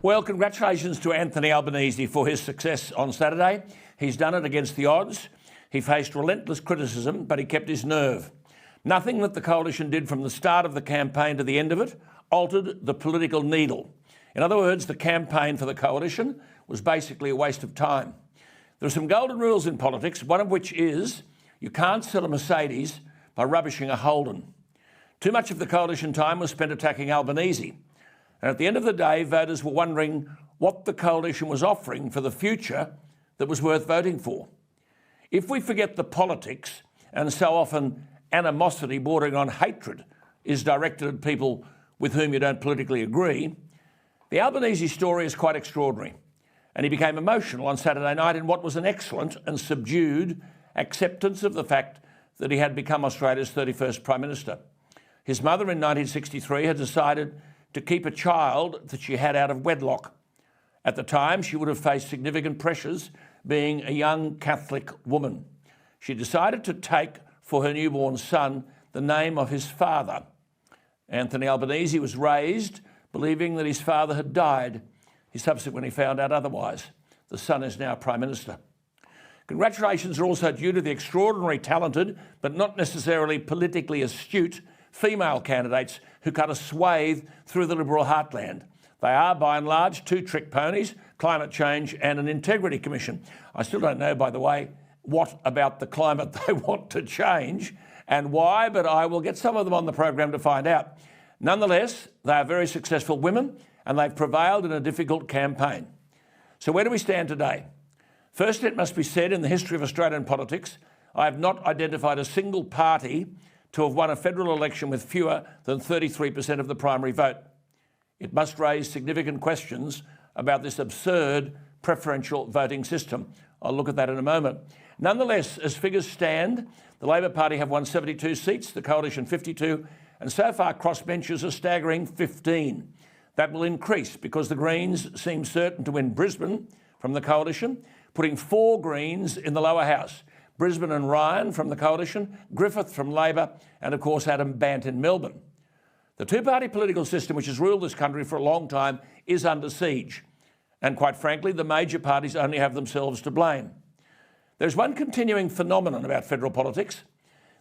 Well, congratulations to Anthony Albanese for his success on Saturday. He's done it against the odds. He faced relentless criticism, but he kept his nerve. Nothing that the coalition did from the start of the campaign to the end of it altered the political needle. In other words, the campaign for the coalition was basically a waste of time. There are some golden rules in politics, one of which is you can't sell a Mercedes by rubbishing a Holden. Too much of the coalition time was spent attacking Albanese. And at the end of the day, voters were wondering what the coalition was offering for the future that was worth voting for. If we forget the politics, and so often animosity bordering on hatred is directed at people with whom you don't politically agree, the Albanese story is quite extraordinary. And he became emotional on Saturday night in what was an excellent and subdued acceptance of the fact that he had become Australia's 31st Prime Minister. His mother in 1963 had decided to keep a child that she had out of wedlock. At the time, she would have faced significant pressures being a young Catholic woman. She decided to take for her newborn son the name of his father. Anthony Albanese was raised believing that his father had died. He subsequently found out otherwise. The son is now Prime Minister. Congratulations are also due to the extraordinary talented, but not necessarily politically astute, female candidates who cut a swathe through the Liberal heartland. They are, by and large, two trick ponies, climate change and an integrity commission. I still don't know, by the way, what about the climate they want to change and why, but I will get some of them on the program to find out. Nonetheless, they are very successful women and they've prevailed in a difficult campaign. So where do we stand today? First, it must be said, in the history of Australian politics, I have not identified a single party to have won a federal election with fewer than 33% of the primary vote. It must raise significant questions about this absurd preferential voting system. I'll look at that in a moment. Nonetheless, as figures stand, the Labor Party have won 72 seats, the Coalition 52, and so far crossbenchers a staggering 15. That will increase because the Greens seem certain to win Brisbane from the Coalition, putting 4 Greens in the lower house. Brisbane and Ryan from the Coalition, Griffith from Labor, and of course Adam Bandt in Melbourne. The two-party political system which has ruled this country for a long time is under siege. And quite frankly, the major parties only have themselves to blame. There's one continuing phenomenon about federal politics.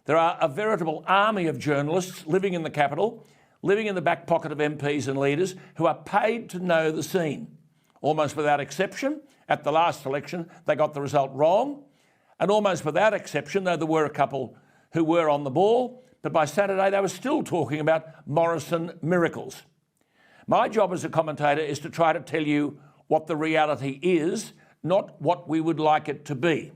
There are a veritable army of journalists living in the capital, living in the back pocket of MPs and leaders who are paid to know the scene. Almost without exception, at the last election, they got the result wrong. And almost without exception, though there were a couple who were on the ball, but by Saturday they were still talking about Morrison miracles. My job as a commentator is to try to tell you what the reality is, not what we would like it to be.